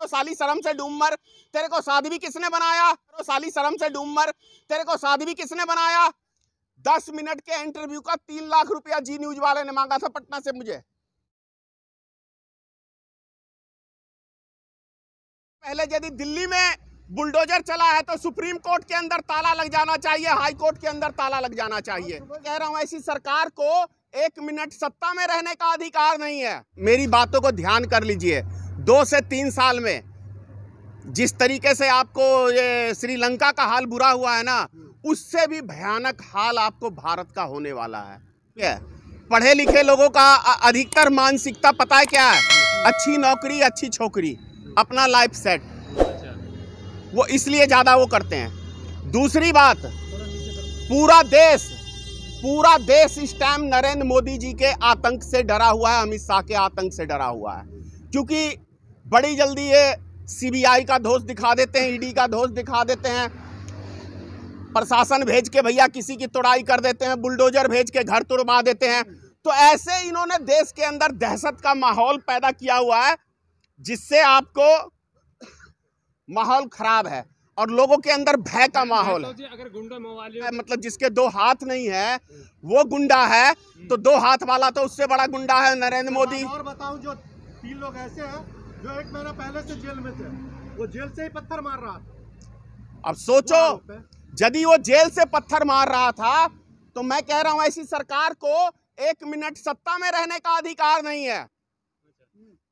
तो साली शर्म से डूब मर, तेरे को साध्वी किसने बनाया? तो साली शर्म से डूब मर, तेरे को साध्वी किसने बनाया? 10 मिनट के इंटरव्यू का 3 लाख रुपया जी न्यूज वाले ने मांगा था पटना से मुझे। पहले यदि दिल्ली में बुलडोजर चला है तो सुप्रीम कोर्ट के अंदर ताला लग जाना चाहिए, हाई कोर्ट के अंदर ताला लग जाना चाहिए। कह रहा हूं ऐसी सरकार को 1 मिनट सत्ता में रहने का अधिकार नहीं है। मेरी बातों को ध्यान कर लीजिए। 2 से 3 साल में जिस तरीके से आपको ये श्रीलंका का हाल बुरा हुआ है ना, उससे भी भयानक हाल आपको भारत का होने वाला है। पढ़े लिखे लोगों का अधिकतर मानसिकता पता है क्या है? अच्छी नौकरी, अच्छी छोकरी, अपना लाइफ सेट, वो इसलिए ज्यादा वो करते हैं। दूसरी बात, पूरा देश इस टाइम नरेंद्र मोदी जी के आतंक से डरा हुआ है, अमित शाह के आतंक से डरा हुआ है, क्योंकि बड़ी जल्दी ये सीबीआई का दोष दिखा देते हैं, ईडी का दोष दिखा देते हैं, प्रशासन भेज के भैया किसी की तोड़ाई कर देते हैं, बुलडोजर भेज के घर तोड़वा देते हैं। तो ऐसे इन्होंने देश के अंदर दहशत का माहौल पैदा किया हुआ है, जिससे आपको माहौल खराब है और लोगों के अंदर भय का माहौल है। अगर गुंडा मवाली मतलब जिसके 2 हाथ नहीं है वो गुंडा है, तो 2 हाथ वाला तो उससे बड़ा गुंडा है नरेंद्र मोदी। और बताऊं, जो 3 लोग ऐसे हैं जो 1 महीना पहले से जेल में थे, वो जेल से ही पत्थर मार रहा था। अब सोचो, यदि वो जेल से पत्थर मार रहा था तो मैं कह रहा हूं ऐसी सरकार को 1 मिनट सत्ता में रहने का अधिकार नहीं है।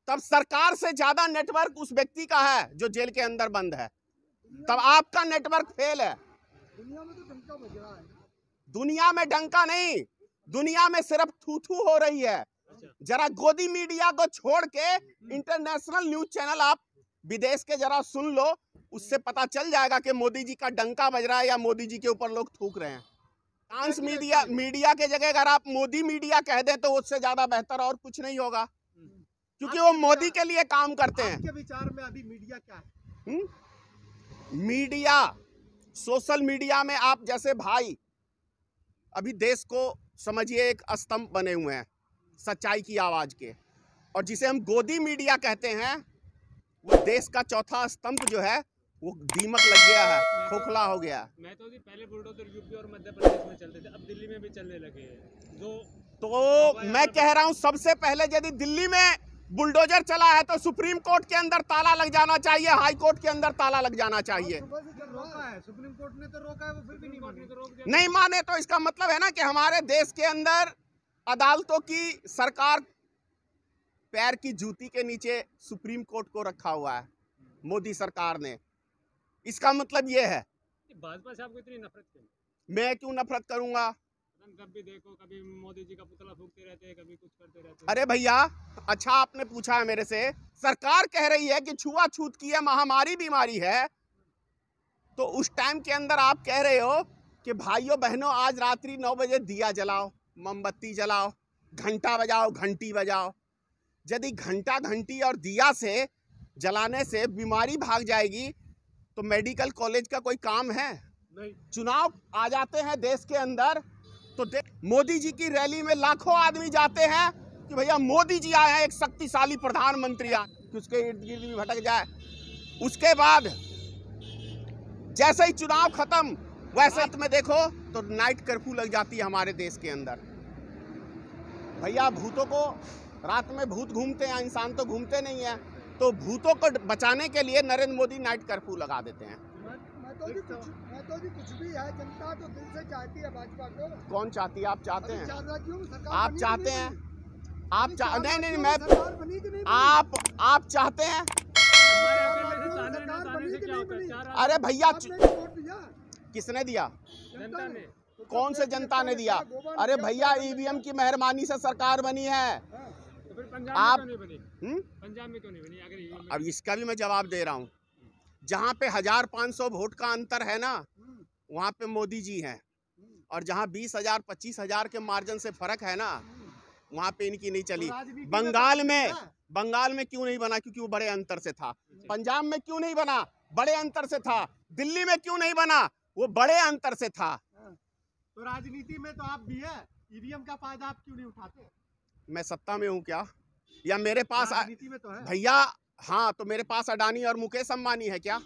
तब सरकार से ज्यादा नेटवर्क उस व्यक्ति का है जो जेल के अंदर बंद है, तब आपका नेटवर्क फेल है। दुनिया में तो डंका बज रहा है। दुनिया में डंका नहीं, दुनिया में सिर्फ थू-थू हो रही है। जरा गोदी मीडिया को छोड़ के इंटरनेशनल न्यूज चैनल आप विदेश के जरा सुन लो, उससे पता चल जाएगा कि मोदी जी का डंका बज रहा है या मोदी जी के ऊपर लोग थूक रहे हैं। फ्रांस मीडिया के जगह अगर आप मोदी मीडिया कह दें तो उससे ज्यादा बेहतर और कुछ नहीं होगा, क्योंकि वो मोदी के लिए काम करते हैं। आपके विचार में अभी मीडिया क्या है? मीडिया, सोशल मीडिया में आप जैसे भाई अभी देश को समझिए एक स्तंभ बने हुए हैं सच्चाई की आवाज के, और जिसे हम गोदी मीडिया कहते हैं, वो देश का चौथा स्तंभ जो है वो दीमक लग गया है, खोखला हो गया। मैं तो जी पहले बुलडोजर यूपी और मध्य प्रदेश में चलते थे, अब दिल्ली में भी चलने लगे हैं। तो मैं कह रहा हूं सबसे पहले यदि दिल्ली में बुलडोजर चला है तो सुप्रीम कोर्ट के अंदर ताला लग जाना चाहिए, हाई कोर्ट के अंदर ताला लग जाना चाहिए। रोका है, सुप्रीम कोर्ट ने तो रोका है, वो फिर भी नहीं माने तो इसका मतलब है ना कि हमारे देश के अंदर अदालतों की सरकार पैर की जूती के नीचे सुप्रीम कोर्ट को रखा हुआ है मोदी सरकार ने। इसका मतलब ये है भाजपा से आपको इतनी नफरत क्यों? मैं क्यों नफरत करूंगा? कब भी देखो, कभी मोदी जी का पुतला फूंकते रहते हैं, कभी कुछ करते रहते हैं। अरे भैया, अच्छा आपने पूछा है मेरे से, सरकार कह रही है कि छुआछूत की है, महामारी बीमारी है, तो उस टाइम के अंदर आप कह रहे हो कि भाइयों बहनों आज रात्रि 9 बजे दिया जलाओ, मोमबत्ती जलाओ, घंटा बजाओ, घंटी बजाओ। यदि घंटा, घंटी और दिया से जलाने से बीमारी भाग जाएगी तो मेडिकल कॉलेज का कोई काम है? नहीं। चुनाव आ जाते हैं देश के अंदर तो मोदी जी की रैली में लाखों आदमी जाते हैं कि भैया मोदी जी आए हैं, एक शक्तिशाली प्रधानमंत्री आए, कि उसके इर्द गिर्द भी भटक जाए। उसके बाद जैसे ही चुनाव खत्म, वैसे में देखो तो नाइट कर्फ्यू लग जाती है हमारे देश के अंदर। भैया भूतों को, रात में भूत घूमते हैं, इंसान तो घूमते नहीं है, तो भूतों को बचाने के लिए नरेंद्र मोदी नाइट कर्फ्यू लगा देते हैं। कुछ भी है, जनता तो दिल से चाहती है भाजपा को। कौन चाहती है? आप चाहते हैं? आप चाहते हैं? नहीं, मैं नहीं, आप चाहते हैं? अरे भैया किसने दिया? जनता ने। कौन से जनता ने दिया? अरे भैया ईवीएम की मेहरबानी से सरकार बनी है। तो फिर पंजाब आप में क्यों नहीं बनी? पंजाब में क्यों नहीं बनी? अगर अब इसका भी मैं जवाब दे रहा हूँ। जहाँ पे 1500 वोट का अंतर है ना, वहाँ पे मोदी जी हैं, और जहाँ 20,000 25,000 के मार्जिन से फर्क है ना, वहाँ पे इनकी नहीं चली। बंगाल में क्यों नहीं बना? क्योंकि वो बड़े अंतर से था। पंजाब में क्यों नहीं बना? बड़े अंतर से था। दिल्ली में क्यों नहीं बना? वो बड़े अंतर से था। तो राजनीति में तो आप भी है, ईवीएम का फायदा आप क्यों नहीं उठाते? मैं सत्ता में हूँ क्या? या मेरे पास राजनीति में तो है भैया, हाँ, तो मेरे पास अडानी और मुकेश अंबानी है क्या?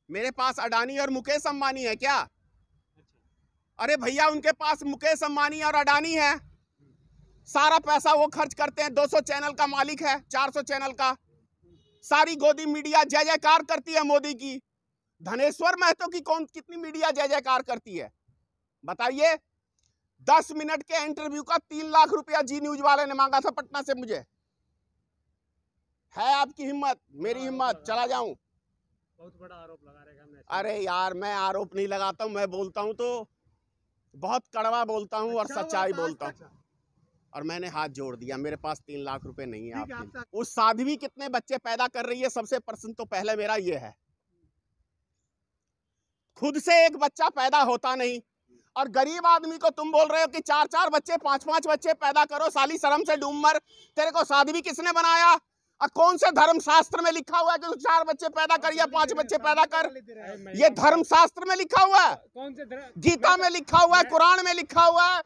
मेरे पास अडानी और मुकेश अंबानी है क्या? अरे भैया, उनके पास मुकेश अंबानी और अडानी है, सारा पैसा वो खर्च करते हैं। 200 चैनल का मालिक है, 400 चैनल का। सारी गोदी मीडिया जय जयकार करती है मोदी की। धनेश्वर महतो की कितनी मीडिया जय जयकार करती है बताइए? 10 मिनट के इंटरव्यू का 3 लाख रुपया जी न्यूज वाले ने मांगा था पटना से मुझे। है आपकी हिम्मत, मेरी हिम्मत, चला जाऊं? बहुत बड़ा आरोप लगा रहे हैं हमने। अरे यार, मैं आरोप नहीं लगाता हूं, मैं बोलता हूं तो बहुत कड़वा बोलता हूं और सच्चाई बोलता हूं। और मैंने हाथ जोड़ दिया, मेरे पास 3 लाख रुपए नहीं है आपके। उस साध्वी कितने बच्चे पैदा कर रही है, सबसे प्रश्न तो पहले मेरा ये है। खुद से एक बच्चा पैदा होता नहीं, और गरीब आदमी को तुम बोल रहे हो कि 4-4 बच्चे, 5-5 बच्चे पैदा करो। साली शर्म से डूब मर। तेरे को साध्वी किसने बनाया? और कौन से धर्म शास्त्र में लिखा हुआ है कि तू 4 बच्चे पैदा कर या 5 बच्चे पैदा कर? ये धर्म शास्त्र में लिखा हुआ है? कौन से गीता में लिखा हुआ है, कुरान में लिखा हुआ है,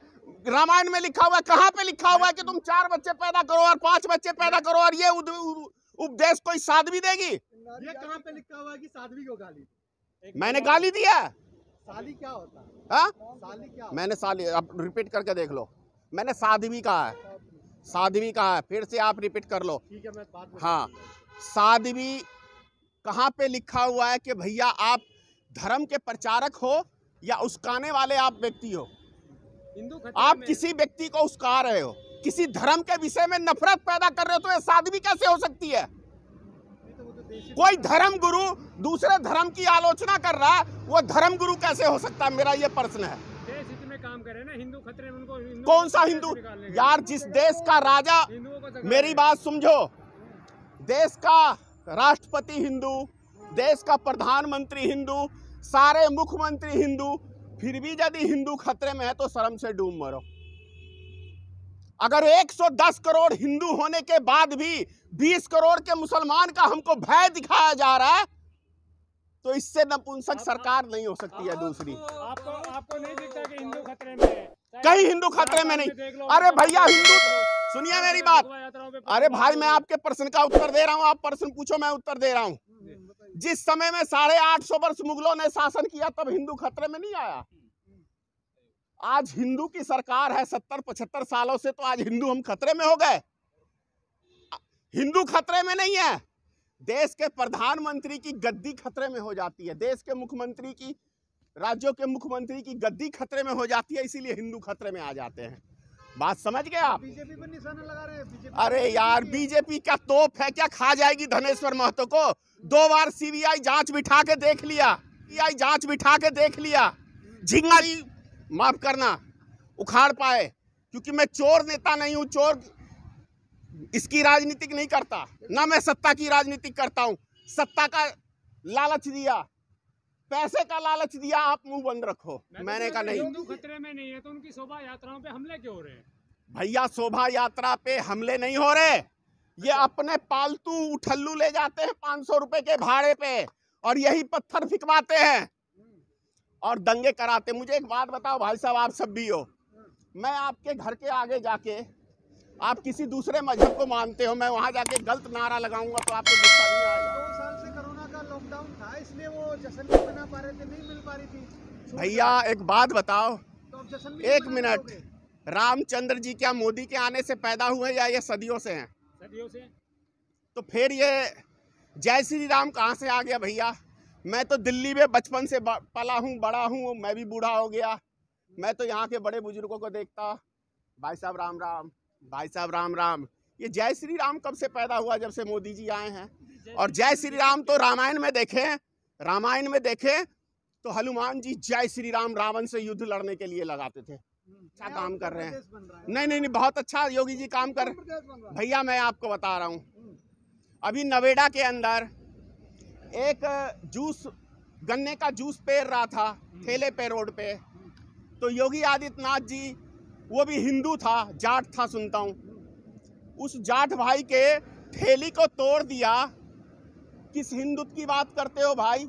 रामायण में लिखा हुआ है? कहाँ पे लिखा हुआ है कि तुम 4 बच्चे पैदा करो और 5 बच्चे पैदा करो? और ये उपदेश कोई साध्वी देगी? ये कहाँ पे लिखा हुआ है कि साध्वी को गाली? मैंने गाली दिया? साली क्या होता है? हाँ, साली क्या? मैंने साली, अब रिपीट करके देख लो, मैंने साध्वी कहा है, साध्वी कहा है, फिर से आप रिपीट कर लो। ठीक है, मैं बाद में। हाँ, साध्वी कहाँ पे लिखा हुआ है कि भैया आप धर्म के प्रचारक हो या उस्काने वाले आप व्यक्ति हो? आप किसी व्यक्ति को उस्का रहे हो, किसी धर्म के विषय में नफरत पैदा कर रहे हो, तो ये साध्वी कैसे हो सकती है? कोई धर्म गुरु दूसरे धर्म की आलोचना कर रहा है, वो धर्म गुरु कैसे हो सकता है? मेरा ये प्रश्न है। देश हित में काम करे ना, हिंदू खतरे में उनको। कौन सा हिंदू? यार, जिस देश का राजा, मेरी बात समझो, देश का राष्ट्रपति हिंदू, देश का प्रधानमंत्री हिंदू, सारे मुख्यमंत्री हिंदू, फिर भी यदि हिंदू खतरे में है तो शर्म से डूब मरो। अगर 110 करोड़ हिंदू होने के बाद भी 20 करोड़ के मुसलमान का हमको भय दिखाया जा रहा है, तो इससे नपुंसक सरकार नहीं हो सकती है। दूसरी, आपको नहीं दिखता कि हिंदू खतरे में है? कहीं हिंदू खतरे में नहीं। अरे भैया, हिंदू, सुनिए मेरी बात। अरे भाई, मैं आपके प्रश्न का उत्तर दे रहा हूँ, आप प्रश्न पूछो, मैं उत्तर दे रहा हूँ। जिस समय में 850 वर्ष मुगलों ने शासन किया, तब हिंदू खतरे में नहीं आया। आज हिंदू की सरकार है 70-75 सालों से, तो आज हिंदू हम खतरे में हो गए? हिंदू खतरे में नहीं है, देश के प्रधानमंत्री की गद्दी खतरे में हो जाती है, देश के मुख्यमंत्री की, राज्यों के मुख्यमंत्री की गद्दी खतरे में हो जाती है, इसीलिए हिंदू खतरे में आ जाते हैं। बात समझ गए आप? बीजेपी पर निशाना लगा रहे हैं। अरे यार, बीजेपी क्या तोप है क्या? खा जाएगी धनेश्वर महतो को? 2 बार सीबीआई जांच बिठा के देख लिया, सीबीआई जांच बिठा के देख लिया, झिंगा, माफ करना, उखाड़ पाए, क्योंकि मैं चोर नेता नहीं हूं, चोर इसकी राजनीतिक नहीं करता ना, मैं सत्ता की राजनीतिक करता हूं। सत्ता का लालच दिया, पैसे का लालच दिया, आप मुंह बंद रखो। मैंने कहा नहीं। हिंदू खतरे में नहीं है तो उनकी शोभा यात्राओं पे हमले क्यों हो रहे हैं? भैया, शोभा यात्रा पे हमले नहीं हो रहे, ये अपने पालतू उठल्लू ले जाते हैं 500 रुपए के भाड़े पे, और यही पत्थर फिकवाते हैं और दंगे कराते। मुझे एक बात बताओ भाई साहब, आप सब भी हो, मैं आपके घर के आगे जाके, आप किसी दूसरे मजहब को मानते हो, मैं वहां जाके गलत नारा लगाऊंगा तो आपको गुस्सा नहीं आएगा? 2 साल से कोरोना का लॉकडाउन था, इसलिए वो जश्न नहीं मना पा रहे थे, नहीं मिल पा रही थी। भैया, एक बात बताओ, तो अब जश्न भी 1 मिनट, रामचंद्र जी क्या मोदी के आने से पैदा हुए या ये सदियों से हैं? सदियों से। तो फिर ये जय श्री राम कहाँ से आ गया भैया? मैं तो दिल्ली में बचपन से पला हूँ, बड़ा हूँ, मैं भी बूढ़ा हो गया, मैं तो यहाँ के बड़े बुजुर्गों को देखता। भाई साहब राम राम, भाई साहब राम राम। ये जय श्री राम कब से पैदा हुआ? जब से मोदी जी आए हैं। और जय श्री राम तो रामायण में देखें, रामायण में देखें तो हनुमान जी जय श्री राम रावण से युद्ध लड़ने के लिए लगाते थे। अच्छा काम कर रहे हैं। नहीं नहीं नहीं, बहुत अच्छा योगी जी काम कर रहे हैं। भैया, मैं आपको बता रहा हूँ, अभी नवेड़ा के अंदर एक जूस, गन्ने का जूस पेर रहा था ठेले पे, रोड पे, तो योगी आदित्यनाथ जी, वो भी हिंदू था, जाट था सुनता हूँ, उस जाट भाई के ठेली को तोड़ दिया। किस हिंदुत्व की बात करते हो भाई?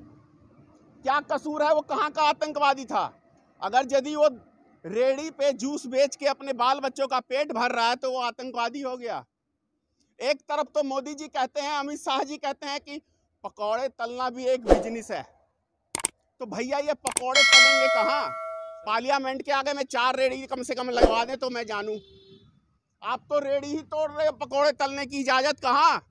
क्या कसूर है? वो कहाँ का आतंकवादी था? अगर यदि वो रेडी पे जूस बेच के अपने बाल बच्चों का पेट भर रहा है तो वो आतंकवादी हो गया। एक तरफ तो मोदी जी कहते हैं, अमित शाह जी कहते हैं कि पकौड़े तलना भी एक बिजनेस है। तो भैया ये पकौड़े तलेंगे कहाँ? पार्लियामेंट के आगे में 4 रेड़ी कम से कम लगवा दें तो मैं जानूं। आप तो रेड़ी ही तोड़ रहे हो, पकौड़े तलने की इजाजत कहाँ?